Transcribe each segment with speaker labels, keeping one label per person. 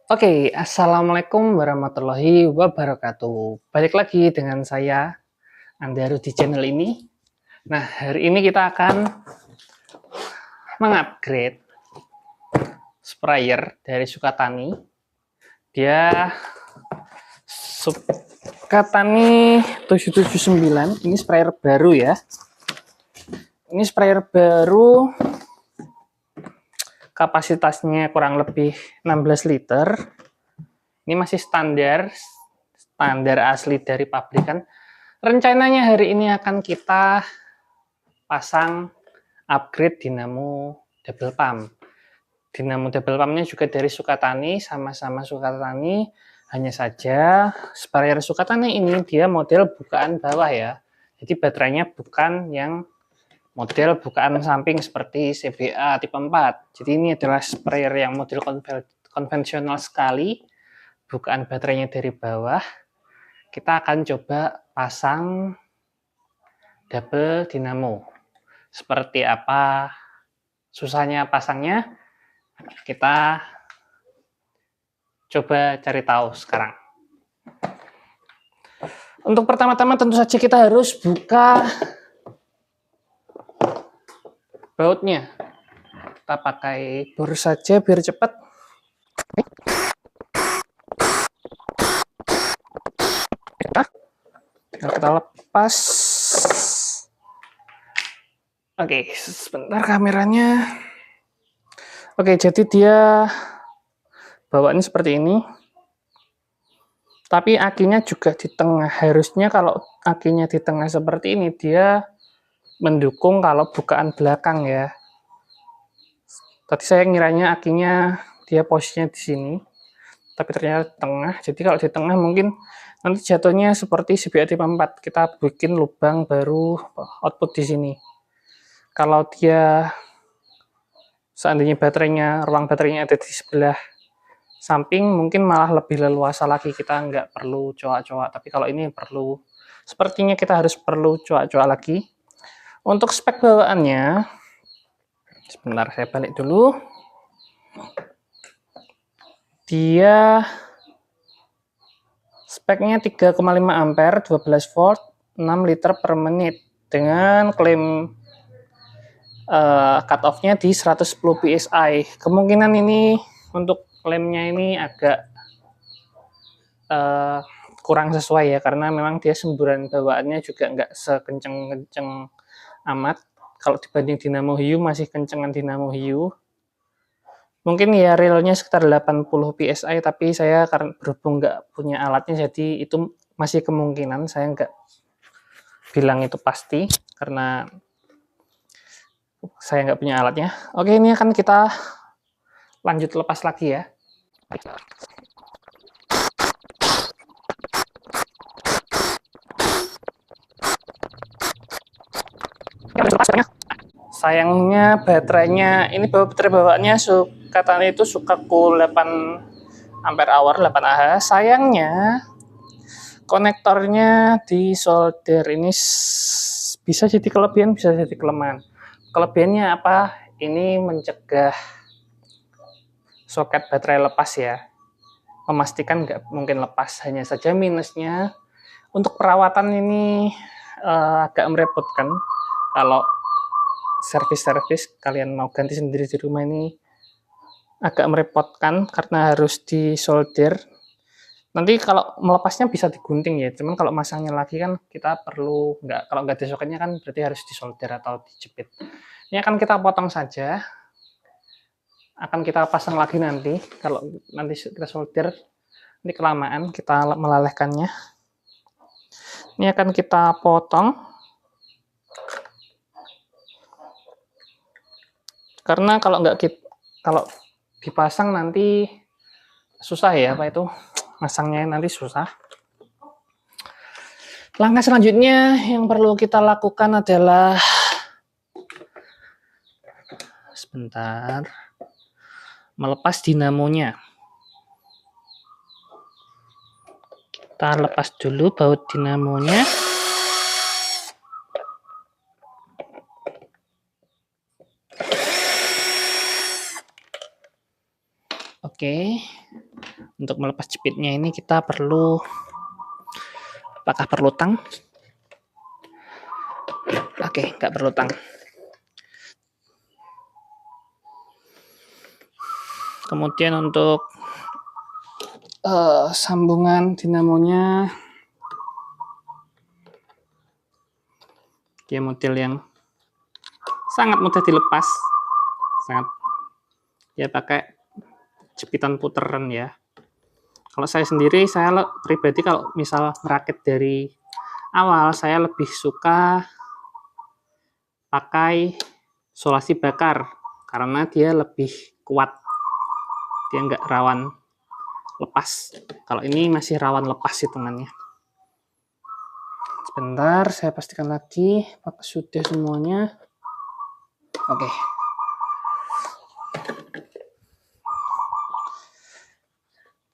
Speaker 1: Oke, assalamualaikum warahmatullahi wabarakatuh. Balik lagi dengan saya, Andaru di channel ini. Nah, hari ini kita akan mengupgrade sprayer dari Sukatani. Dia Sukatani 779. Ini sprayer baru ya. Ini sprayer baru, kapasitasnya kurang lebih 16 liter. Ini masih standar asli dari pabrikan. Rencananya hari ini akan kita pasang upgrade dinamo double pump. Dinamo double pumpnya juga dari Sukatani, sama-sama Sukatani. Hanya saja sprayer Sukatani ini dia model bukaan bawah ya. Jadi baterainya bukan yang model bukaan samping seperti CBA tipe 4. Jadi ini adalah sprayer yang model konvensional sekali, bukaan baterainya dari bawah. Kita akan coba pasang double dinamo. Seperti apa susahnya pasangnya, kita coba cari tahu sekarang. Untuk pertama-tama tentu saja kita harus buka bautnya. Kita pakai bor saja biar cepat. Kita lepas. Oke, sebentar kameranya. Oke, jadi dia bawaannya seperti ini. Tapi akinya juga di tengah. Harusnya kalau akinya di tengah seperti ini, dia mendukung kalau bukaan belakang ya. Tadi saya ngiranya akinya dia posisinya di sini, tapi ternyata di tengah. Jadi kalau di tengah mungkin nanti jatuhnya seperti CBA tipe 4. Kita bikin lubang baru output di sini. Kalau dia seandainya ruang baterainya ada di sebelah samping, mungkin malah lebih leluasa lagi, kita nggak perlu coak-coak. Tapi kalau ini perlu, sepertinya kita harus perlu coak-coak lagi. Untuk spek bawaannya, sebentar saya balik dulu. Dia speknya 3,5 ampere, 12 volt, 6 liter per menit dengan klaim cut off-nya di 110 psi. Kemungkinan ini untuk klaimnya ini agak kurang sesuai ya, karena memang dia semburan bawaannya juga nggak sekenceng-kenceng amat. Kalau dibanding dinamo Hiu masih kencengan dinamo Hiu. Mungkin ya realnya sekitar 80 psi, tapi saya karena berhubung nggak punya alatnya, jadi itu masih kemungkinan, saya nggak bilang itu pasti karena saya nggak punya alatnya. Oke, ini akan kita lanjut lepas lagi ya. Sayangnya baterainya, ini baterai bawaannya katanya itu Sukaku 8 ampere hour, 8Ah. Sayangnya konektornya di solder. Ini bisa jadi kelebihan, bisa jadi kelemahan. Kelebihannya apa? Ini mencegah soket baterai lepas ya, memastikan nggak mungkin lepas. Hanya saja minusnya untuk perawatan ini agak merepotkan. Kalau servis kalian mau ganti sendiri di rumah ini agak merepotkan karena harus disolder. Nanti kalau melepasnya bisa digunting ya, cuman kalau masangnya lagi kan kita perlu, kalau nggak ada soketnya kan berarti harus disolder atau dijepit. Ini akan kita potong saja, akan kita pasang lagi nanti. Kalau nanti kita solder, ini kelamaan kita melelehkannya. Ini akan kita potong, karena kalau dipasang nanti susah ya, apa itu masangnya nanti susah. Langkah selanjutnya yang perlu kita lakukan adalah sebentar, melepas dinamonya. Kita lepas dulu baut dinamonya. Oke, Oke, untuk melepas jepitnya ini kita perlu, apakah perlu tang? Oke, nggak perlu tang. Kemudian untuk sambungan dinamonya, dia model yang sangat mudah dilepas, sangat, ya pakai jepitan puteran ya. Kalau saya sendiri, saya pribadi kalau misal merakit dari awal, saya lebih suka pakai solasi bakar karena dia lebih kuat, dia nggak rawan lepas. Kalau ini masih rawan lepas hitungannya. Sebentar, saya pastikan lagi apakah sudah semuanya. Oke.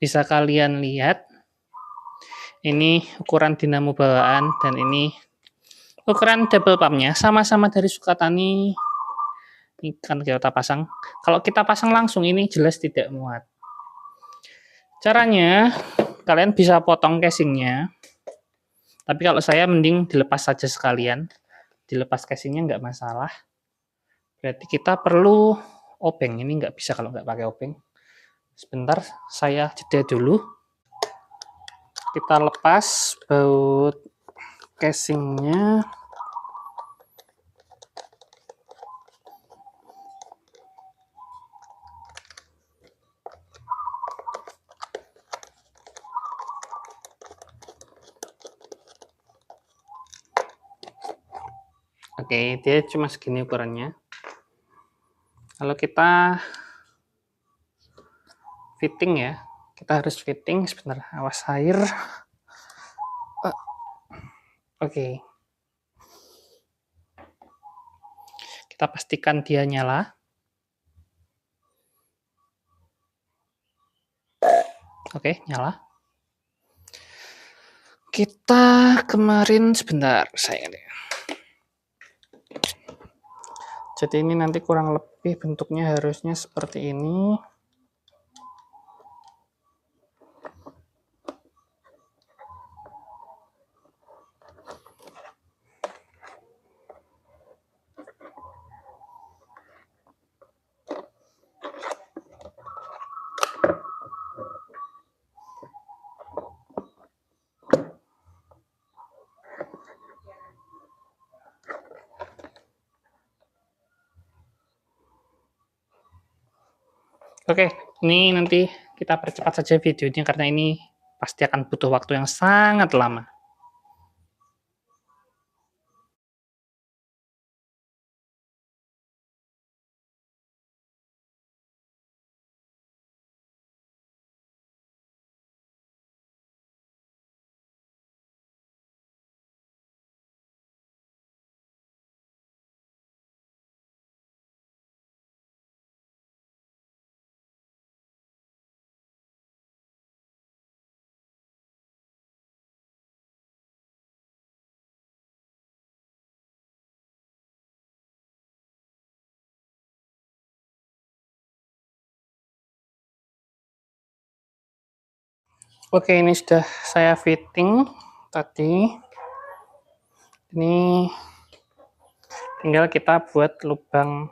Speaker 1: Bisa kalian lihat, ini ukuran dinamo bawaan dan ini ukuran double pumpnya, sama-sama dari Sukatani. Ini kan kita pasang. Kalau kita pasang langsung ini jelas tidak muat. Caranya, kalian bisa potong casingnya. Tapi kalau saya mending dilepas saja sekalian. Dilepas casingnya nggak masalah. Berarti kita perlu obeng. Ini nggak bisa kalau nggak pakai obeng. Sebentar, saya jeda dulu. Kita lepas baut casingnya. Oke, dia cuma segini ukurannya. Kalau kita fitting ya, kita harus fitting. Sebentar, awas air. Oke. Kita pastikan dia nyala. Oke, nyala. Kita kemarin sebentar, saya lihat. Jadi ini nanti kurang lebih bentuknya harusnya seperti ini. Oke, ini nanti kita percepat saja videonya karena ini pasti akan butuh waktu yang sangat lama. Oke, ini sudah saya fitting tadi. Ini tinggal kita buat lubang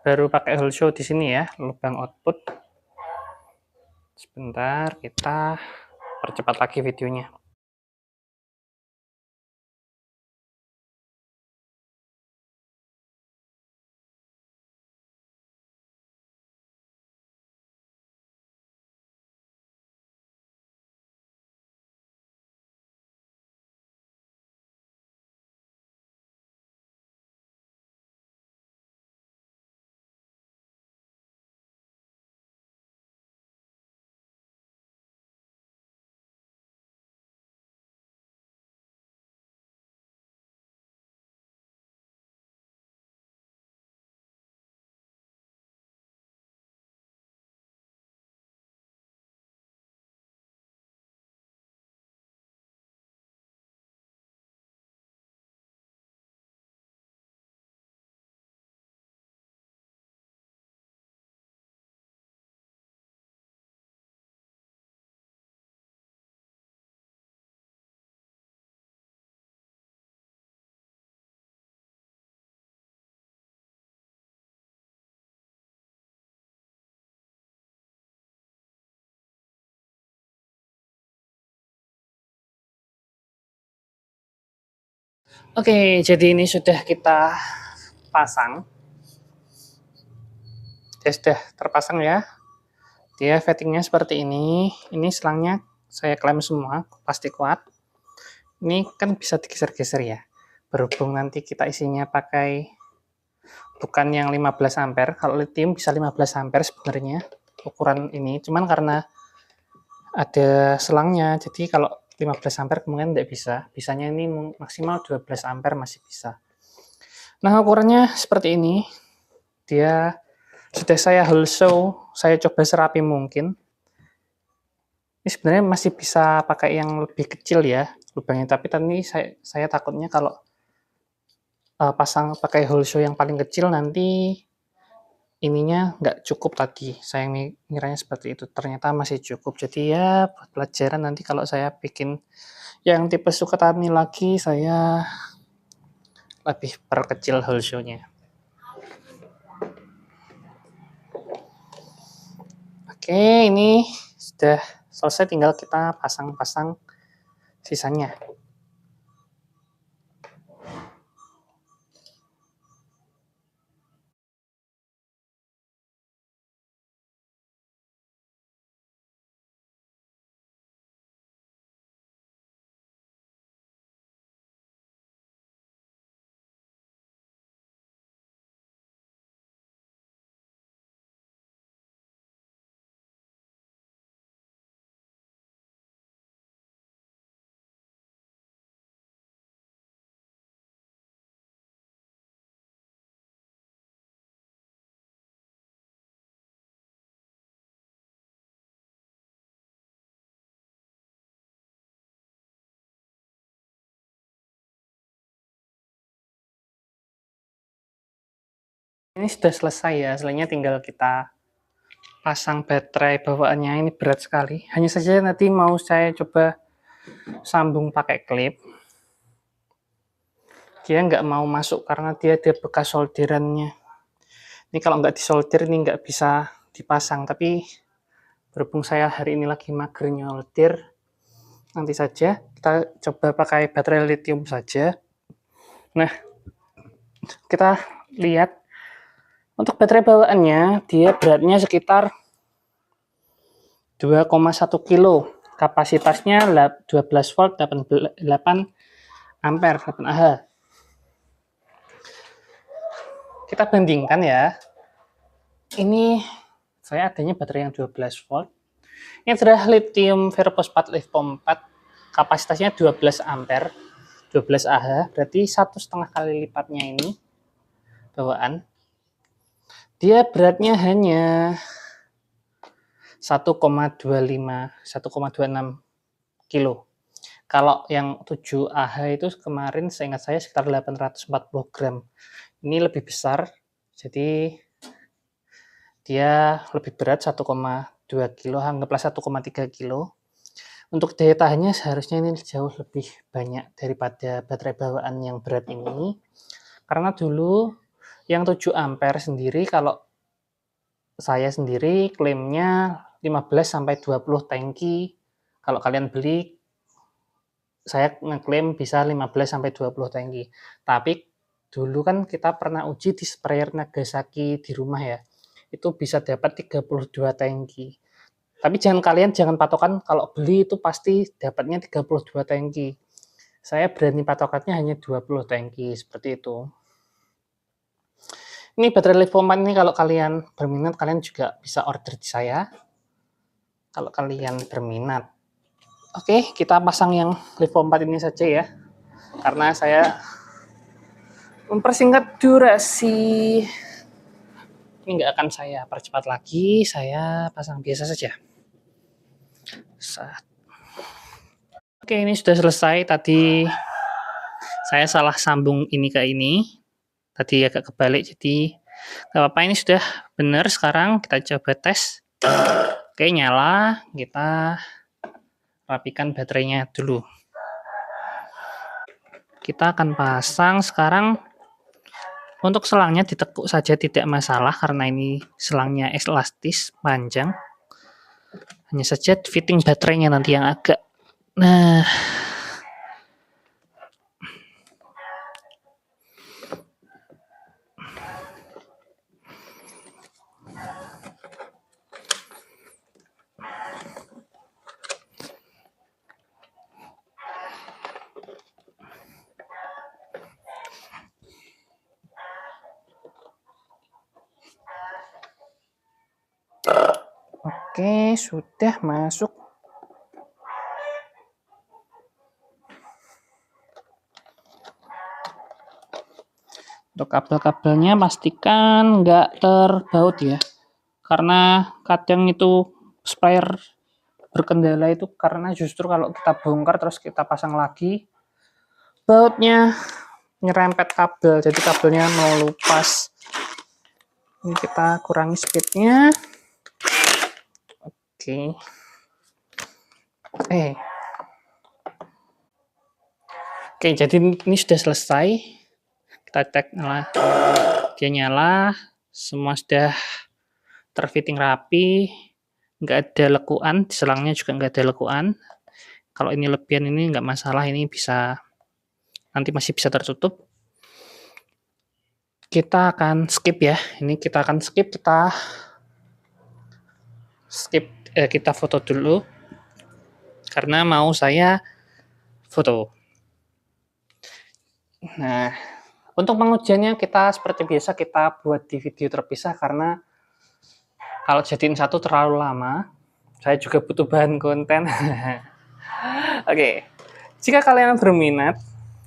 Speaker 1: baru pakai hole show di sini ya, lubang output. Sebentar, kita percepat lagi videonya. Oke, jadi ini sudah kita pasang. Dia sudah terpasang ya. Dia fittingnya seperti ini. Ini selangnya saya klaim semua, pasti kuat. Ini kan bisa digeser-geser ya. Berhubung nanti kita isinya pakai bukan yang 15 ampere. Kalau lithium bisa 15 ampere sebenarnya ukuran ini. Cuman karena ada selangnya, jadi kalau 15 ampere kemungkinan tidak bisa. Bisanya ini maksimal 12 ampere masih bisa. Nah, ukurannya seperti ini. Dia sudah saya whole show, saya coba serapi mungkin. Ini sebenarnya masih bisa pakai yang lebih kecil ya lubangnya, tapi tadi saya takutnya kalau pasang pakai whole show yang paling kecil nanti ininya nggak cukup tadi. Saya ngiranya seperti itu, ternyata masih cukup. Jadi ya buat pelajaran nanti kalau saya bikin yang tipe Sukatani lagi, saya lebih perkecil whole show-nya. Oke, ini sudah selesai, tinggal kita pasang-pasang sisanya. Ini sudah selesai ya, selanjutnya tinggal kita pasang baterai bawaannya. Ini berat sekali, hanya saja nanti mau saya coba sambung pakai klip. Dia nggak mau masuk karena dia ada bekas solderannya. Ini kalau nggak disolder ini nggak bisa dipasang, tapi berhubung saya hari ini lagi mager nyolder, nanti saja kita coba pakai baterai lithium saja. Nah, kita lihat untuk baterai bawaannya, dia beratnya sekitar 2,1 kilo. Kapasitasnya 12 volt 8 ampere 8 Ah. Kita bandingkan ya. Ini saya adanya baterai yang 12 volt. Ini adalah lithium ferrofosfat LiFePO 4. Kapasitasnya 12 ampere 12 Ah. Berarti 1,5 kali lipatnya ini bawaan. Dia beratnya hanya 1,25 1,26 kilo. Kalau yang 7 Ah itu kemarin seingat saya sekitar 840 gram. Ini lebih besar, jadi dia lebih berat 1,2 kilo, anggaplah 1,3 kilo. Untuk daya tahannya seharusnya ini jauh lebih banyak daripada baterai bawaan yang berat ini. Karena dulu yang 7 ampere sendiri, kalau saya sendiri klaimnya 15-20 tangki. Kalau kalian beli, saya ngeklaim bisa 15-20 tangki. Tapi dulu kan kita pernah uji di sprayer Nagasaki di rumah ya. Itu bisa dapat 32 tangki. Tapi kalian jangan patokan kalau beli itu pasti dapatnya 32 tangki. Saya berani patokannya hanya 20 tangki, seperti itu. Ini baterai LiFePO 4 ini kalau kalian berminat, kalian juga bisa order di saya. Kalau kalian berminat. Oke, kita pasang yang LiFePO 4 ini saja ya. Karena saya mempersingkat durasi. Ini nggak akan saya percepat lagi, saya pasang biasa saja. Oke, ini sudah selesai. Tadi saya salah sambung ini ke ini. Tadi agak kebalik, jadi nggak apa-apa, ini sudah benar. Sekarang kita coba tes. Oke, nyala. Kita rapikan baterainya dulu. Kita akan pasang sekarang. Untuk selangnya ditekuk saja, tidak masalah karena ini selangnya elastis panjang. Hanya saja fitting baterainya nanti yang agak. Nah, Oke, sudah masuk. Untuk kabel-kabelnya pastikan nggak terbaut ya, karena kadang itu sprayer berkendala itu karena justru kalau kita bongkar terus kita pasang lagi, bautnya nyerempet kabel, jadi kabelnya mau lepas. Ini kita kurangi speednya. Oke. Oke, jadi ini sudah selesai. Kita cek nyala, dia nyala, semua sudah terfitting rapi, nggak ada lekuan, di selangnya juga nggak ada lekuan. Kalau ini lebihan ini nggak masalah, ini bisa nanti masih bisa tertutup. Kita akan skip ya, ini kita akan skip, kita foto dulu karena mau saya foto. Nah, untuk pengujiannya kita seperti biasa kita buat di video terpisah karena kalau jadiin satu terlalu lama. Saya juga butuh bahan konten. Oke, jika kalian berminat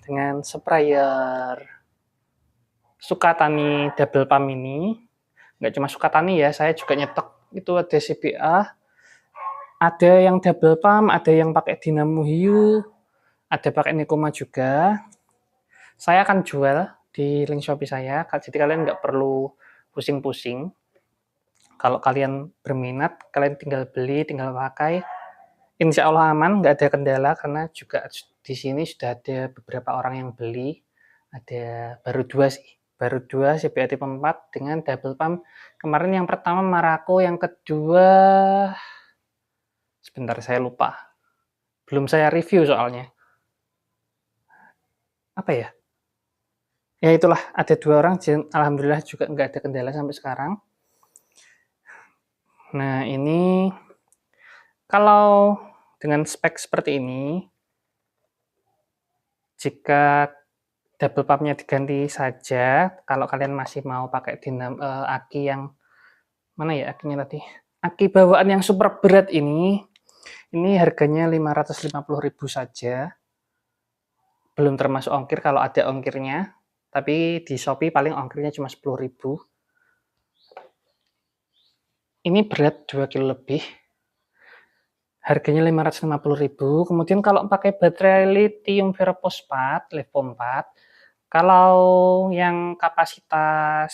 Speaker 1: dengan sprayer Sukatani double pump ini, nggak cuma Sukatani ya, saya juga nyetok itu ada CBA, ada yang double pump, ada yang pakai Dynamo Hiu, ada pakai Nekoma juga. Saya akan jual di link Shopee saya, jadi kalian nggak perlu pusing-pusing. Kalau kalian berminat, kalian tinggal beli, tinggal pakai. Insya Allah aman, nggak ada kendala karena juga di sini sudah ada beberapa orang yang beli. Ada baru dua CBA tipe 4 dengan double pump. Kemarin yang pertama Marako, yang kedua sebentar saya lupa. Belum saya review soalnya. Apa ya? Ya itulah, ada 2 orang, alhamdulillah juga nggak ada kendala sampai sekarang. Nah ini kalau dengan spek seperti ini, jika double pumpnya diganti saja, kalau kalian masih mau pakai aki yang mana ya akinya tadi? Aki bawaan yang super berat ini harganya 550.000 saja. Belum termasuk ongkir kalau ada ongkirnya. Tapi di Shopee paling ongkirnya cuma 10.000. Ini berat 2 kilo lebih. Harganya 550.000. Kemudian kalau pakai baterai lithium ferrofosfat level 4, kalau yang kapasitas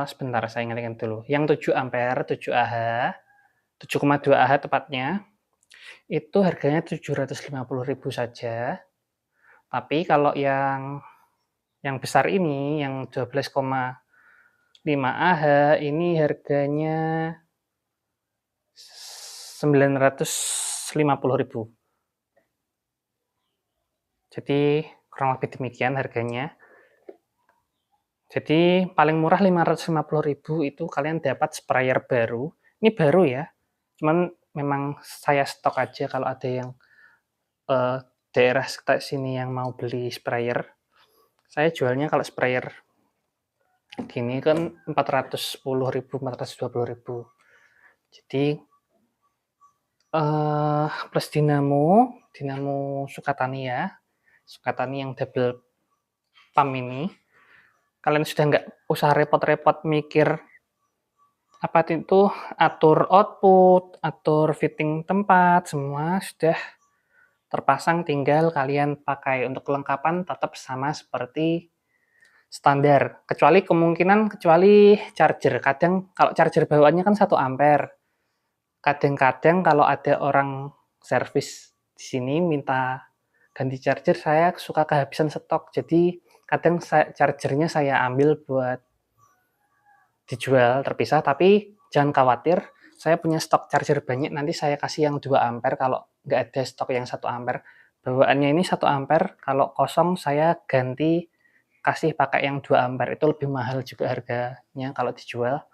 Speaker 1: sebentar saya ingatkan dulu. Yang 7 ampere, 7 Ah, 7,2 Ah tepatnya, itu harganya 750.000 saja. Tapi kalau yang besar ini, yang 12,5 Ah, ini harganya 950.000. Jadi kurang lebih demikian harganya. Jadi paling murah 550.000 itu kalian dapat sprayer baru. Ini baru ya, cuman memang saya stok aja kalau ada yang daerah sekitar sini yang mau beli sprayer. Saya jualnya kalau sprayer gini kan 410.000, 420.000. Jadi plus Dynamo Sukatani ya, Sukatani yang double pump ini. Kalian sudah nggak usah repot-repot mikir apa itu atur output, atur fitting tempat, semua sudah terpasang, tinggal kalian pakai. Untuk kelengkapan tetap sama seperti standar, kecuali charger. Kadang kalau charger bawaannya kan 1 ampere. Kadang-kadang kalau ada orang servis di sini minta ganti charger, saya suka kehabisan stok. Jadi kadang chargernya saya ambil buat dijual terpisah, tapi jangan khawatir, saya punya stok charger banyak, nanti saya kasih yang 2 ampere kalau nggak ada stok yang 1 ampere. Bawaannya ini 1 ampere, kalau kosong saya ganti kasih pakai yang 2 ampere, itu lebih mahal juga harganya kalau dijual.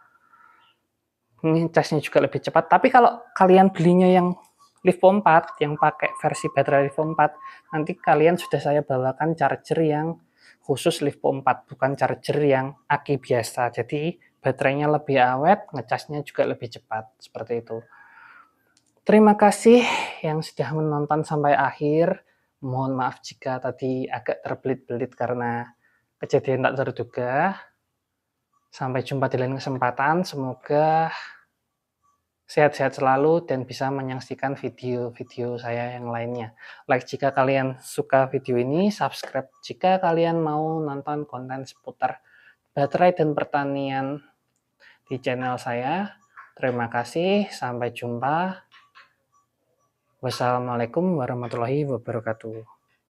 Speaker 1: Ini casnya juga lebih cepat, tapi kalau kalian belinya yang Livo 4, yang pakai versi baterai Livo 4, nanti kalian sudah saya bawakan charger yang khusus Livo 4, bukan charger yang aki biasa. Jadi baterainya lebih awet, ngecasnya juga lebih cepat, seperti itu. Terima kasih yang sudah menonton sampai akhir. Mohon maaf jika tadi agak terbelit-belit karena kejadian tak terduga. Sampai jumpa di lain kesempatan. Semoga sehat-sehat selalu dan bisa menyaksikan video-video saya yang lainnya. Like jika kalian suka video ini, subscribe jika kalian mau nonton konten seputar baterai dan pertanian di channel saya. Terima kasih, sampai jumpa. Wassalamualaikum warahmatullahi wabarakatuh.